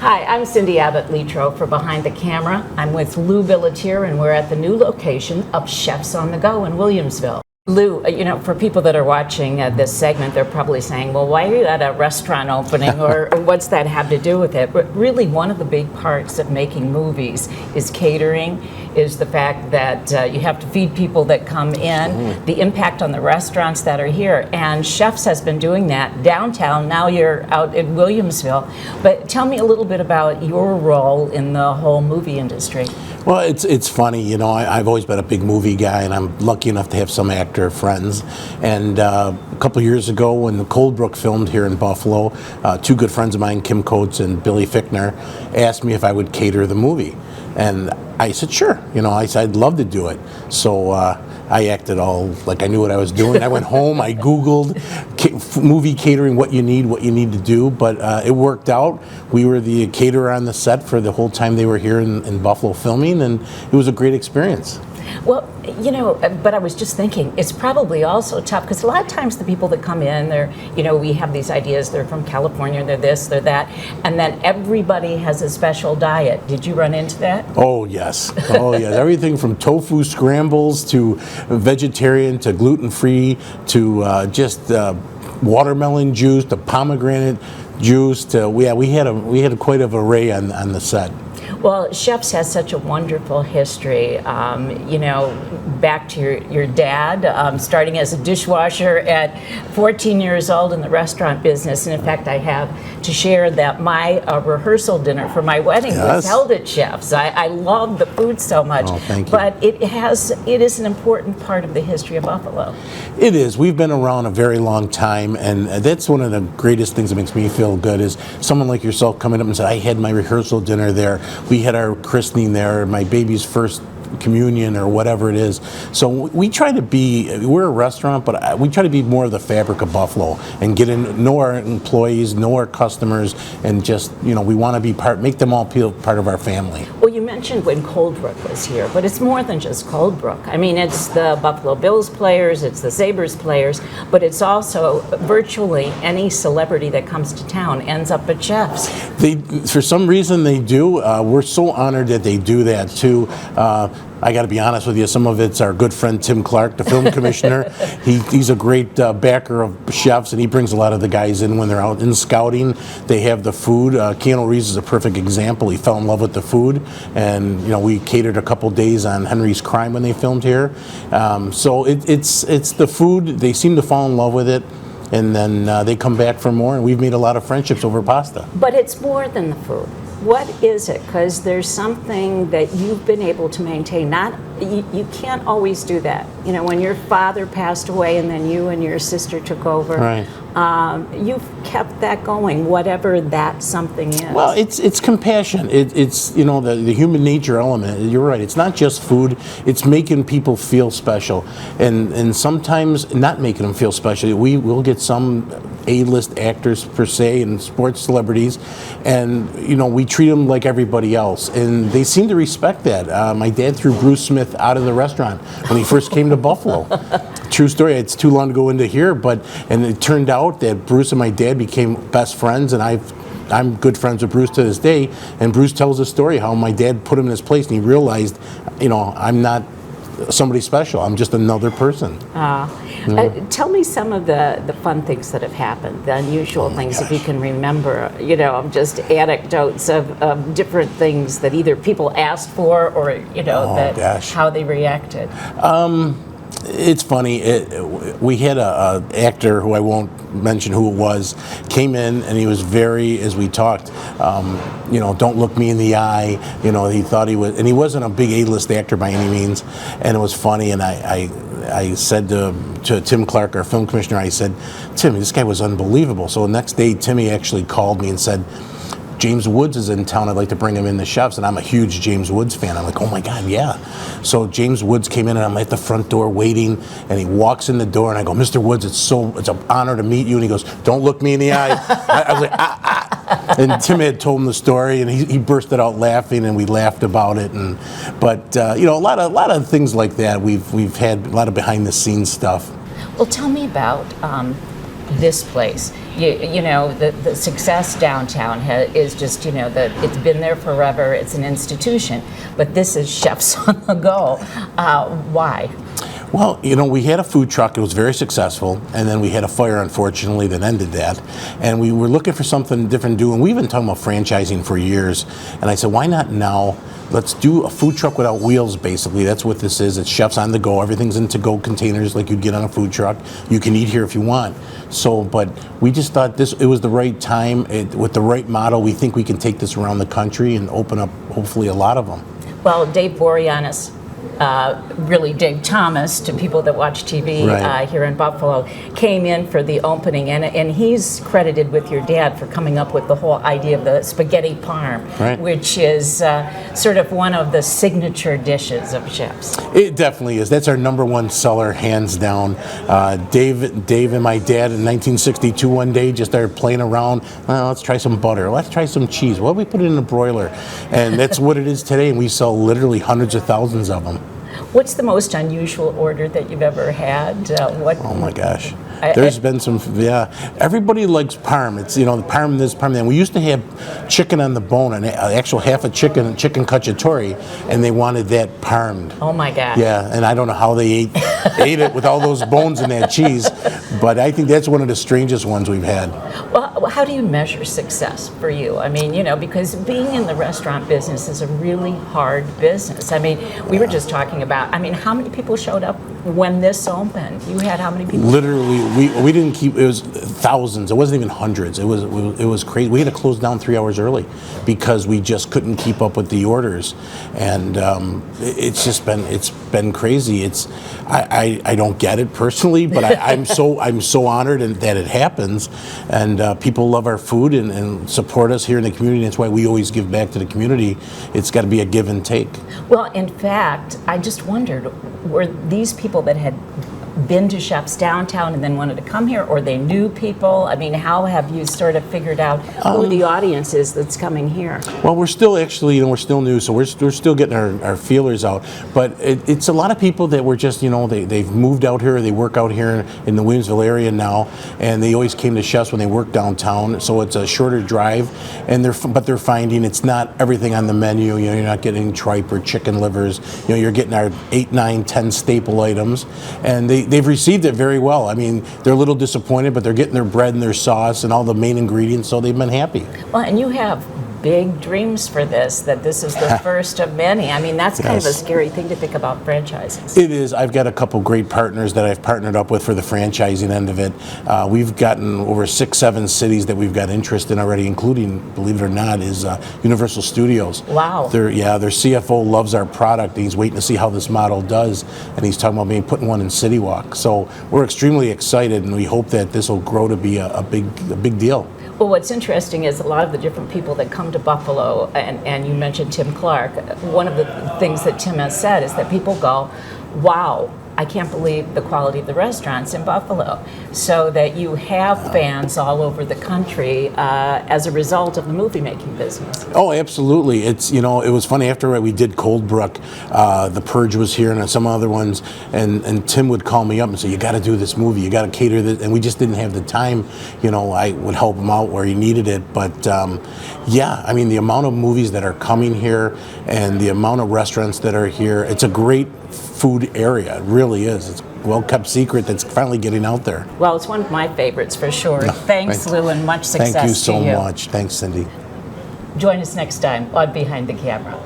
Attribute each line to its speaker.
Speaker 1: Hi, I'm Cindy Abbott Letro for Behind the Camera. I'm with Lou Billittier, and we're at the new location of Chefs on the Go in Williamsville. Lou, for people that are watching this segment, they're probably saying, well, why are you at a restaurant opening, or what's that have to do with it? But really, one of the big parts of making movies is catering, is the fact that you have to feed people that come in, the impact on the restaurants that are here. And Chefs has been doing that downtown. Now you're out in Williamsville. But tell me a little bit about your role in the whole movie industry.
Speaker 2: Well, it's funny, I've always been a big movie guy, and I'm lucky enough to have some actor friends. And a couple years ago, when the Coldbrook filmed here in Buffalo, two good friends of mine, Kim Coates and Billy Fickner, asked me if I would cater the movie. And I said, sure. I said, I'd love to do it. So I acted all like I knew what I was doing. I went home, I Googled movie catering, what you need to do, but it worked out. We were the caterer on the set for the whole time they were here in Buffalo filming, and it was a great experience.
Speaker 1: Well, but I was just thinking, it's probably also tough, because a lot of times the people that come in, we have these ideas, they're from California, they're this, they're that, and then everybody has a special diet. Did you run into that?
Speaker 2: Oh, yes. Oh, yeah. Everything from tofu scrambles to vegetarian to gluten-free to just watermelon juice to pomegranate juice to, we had quite an array on the set.
Speaker 1: Well, Chefs has such a wonderful history. Back to your dad, starting as a dishwasher at 14 years old in the restaurant business. And in fact, I have to share that my rehearsal dinner for my wedding was held at Chefs. I love the food so much.
Speaker 2: Oh, thank you.
Speaker 1: But it is an important part of the history of Buffalo.
Speaker 2: It is. We've been around a very long time, and that's one of the greatest things that makes me feel good is someone like yourself coming up and said, I had my rehearsal dinner there. We had our christening there, my baby's first communion or whatever it is. So we try to we're a restaurant, but we try to be more of the fabric of Buffalo and know our employees, know our customers, and just, we want to be make them all feel part of our family.
Speaker 1: Well, you mentioned when Coldbrook was here, but it's more than just Coldbrook. I mean, it's the Buffalo Bills players, it's the Sabres players, but it's also virtually any celebrity that comes to town ends up at Chefs.
Speaker 2: For some reason they do. We're so honored that they do that too. I got to be honest with you, some of it's our good friend Tim Clark, the film commissioner. He's a great backer of Chefs, and he brings a lot of the guys in when they're out in scouting. They have the food. Keanu Reeves is a perfect example. He fell in love with the food, and we catered a couple days on Henry's Crime when they filmed here. So it's the food. They seem to fall in love with it. And then they come back for more, and we've made a lot of friendships over pasta.
Speaker 1: But it's more than the food. What is it? Because there's something that you've been able to maintain. You can't always do that. When your father passed away and then you and your sister took over,
Speaker 2: right.
Speaker 1: You've kept that going, whatever that something is.
Speaker 2: Well, it's compassion. It's the human nature element. You're right. It's not just food. It's making people feel special, and sometimes not making them feel special. We will get some A-list actors per se and sports celebrities, and we treat them like everybody else, and they seem to respect that. My dad threw Bruce Smith out of the restaurant when he first came to Buffalo. True story. It's too long to go into here, and it turned out that Bruce and my dad became best friends, and I'm good friends with Bruce to this day. And Bruce tells a story how my dad put him in his place, and he realized, I'm not somebody special. I'm just another person.
Speaker 1: Tell me some of the fun things that have happened, the unusual things, if you can remember, just anecdotes of different things that either people asked for or, how they reacted.
Speaker 2: It's funny. We had an actor who I won't mention who it was, came in, and he was very, as we talked, don't look me in the eye. He thought he was, and he wasn't a big A-list actor by any means. And it was funny, and I said to Tim Clark, our film commissioner, I said, Tim, this guy was unbelievable. So the next day, Timmy actually called me and said, James Woods is in town, I'd like to bring him in the Chefs, and I'm a huge James Woods fan. I'm like, oh my God, yeah. So James Woods came in, and I'm at the front door waiting, and he walks in the door, and I go, Mr. Woods, it's an honor to meet you. And he goes, don't look me in the eye. I was like, And Tim had told him the story, and he bursted out laughing, and we laughed about it. But a lot of things like that. We've had a lot of behind the scenes stuff.
Speaker 1: Well, tell me about this place. you know, the success downtown is just, you know, that it's been there forever. It's an institution. But this is Chefs on the Go. Why?
Speaker 2: Well, you know, we had a food truck. It was very successful, and then we had a fire, unfortunately, that ended that. And we were looking for something different to do, and we've been talking about franchising for years. And I said, why not now? Let's do a food truck without wheels, basically. That's what this is. It's Chefs on the Go. Everything's in to-go containers like you'd get on a food truck. You can eat here if you want. So, but we just thought it was the right time. With the right model, we think we can take this around the country and open up, hopefully, a lot of them.
Speaker 1: Well, Dave Boreanaz, really Dave Thomas, to people that watch TV
Speaker 2: Right.
Speaker 1: here in Buffalo, came in for the opening, and he's credited with your dad for coming up with the whole idea of the spaghetti parm,
Speaker 2: Right.
Speaker 1: which is sort of one of the signature dishes of Chefs.
Speaker 2: It definitely is. That's our #1 seller, hands down. Dave and my dad in 1962 one day just started playing around. Well, let's try some butter. Let's try some cheese. Well, we put it in a broiler. And that's what it is today. And we sell literally hundreds of thousands of them.
Speaker 1: What's the most unusual order that you've ever had?
Speaker 2: Oh my gosh. There's been some, yeah. Everybody likes parm. It's, you know, the parm this, parm that. We used to have chicken on the bone, an actual half a chicken cacciatore, and they wanted that parmed.
Speaker 1: Oh my gosh.
Speaker 2: Yeah, and I don't know how they ate it with all those bones and that cheese, but I think that's one of the strangest ones we've had.
Speaker 1: Well, how do you measure success for you? I mean, you know, because being in the restaurant business is a really hard business. I mean, we were just talking about, I mean, how many people showed up when this opened? You had how many people?
Speaker 2: Literally, we didn't keep, it was thousands. It wasn't even hundreds. It was crazy. We had to close down 3 hours early because we just couldn't keep up with the orders, and it's been crazy. I don't get it personally, but I'm so honored that it happens, and people love our food and support us here in the community. That's why we always give back to the community. It's got to be a give and take.
Speaker 1: Well, in fact, I just wondered, were these people that had been to Chefs downtown and then wanted to come here, or they knew people? I mean, how have you sort of figured out who the audience is that's coming here?
Speaker 2: Well, we're still actually, you know, we're still new, so we're still getting our feelers out. But it's a lot of people that were just, you know, they've moved out here, they work out here in the Williamsville area now, and they always came to Chefs when they worked downtown. So it's a shorter drive, and they're finding it's not everything on the menu. You know, you're not getting tripe or chicken livers. You know, you're getting our 8, 9, 10 staple items, and they've received it very well. I mean, they're a little disappointed, but they're getting their bread and their sauce and all the main ingredients, so they've been happy.
Speaker 1: Well, and you have big dreams for this, that this is the first of many. I mean, that's kind of a scary thing to think about franchising.
Speaker 2: It is. I've got a couple great partners that I've partnered up with for the franchising end of it. We've gotten over 6, 7 cities that we've got interest in already, including, believe it or not, is Universal Studios.
Speaker 1: Wow.
Speaker 2: Their CFO loves our product. He's waiting to see how this model does, and he's talking about maybe putting one in City Walk. So we're extremely excited, and we hope that this will grow to be a big deal.
Speaker 1: Well, what's interesting is a lot of the different people that come to Buffalo, and you mentioned Tim Clark, one of the things that Tim has said is that people go, wow, I can't believe the quality of the restaurants in Buffalo. So that you have fans all over the country as a result of the movie making business.
Speaker 2: Oh, absolutely. It's, you know, it was funny after we did Coldbrook, The Purge was here and some other ones, and Tim would call me up and say, you got to do this movie, you got to cater this, and we just didn't have the time. You know, I would help him out where he needed it, but yeah, I mean, the amount of movies that are coming here and the amount of restaurants that are here, it's a great food area. It really is. It's a well-kept secret that's finally getting out there.
Speaker 1: Well, it's one of my favorites for sure. Thanks, Lou, and much success to you.
Speaker 2: Thank you so much. Thanks, Cindy.
Speaker 1: Join us next time on Behind the Camera.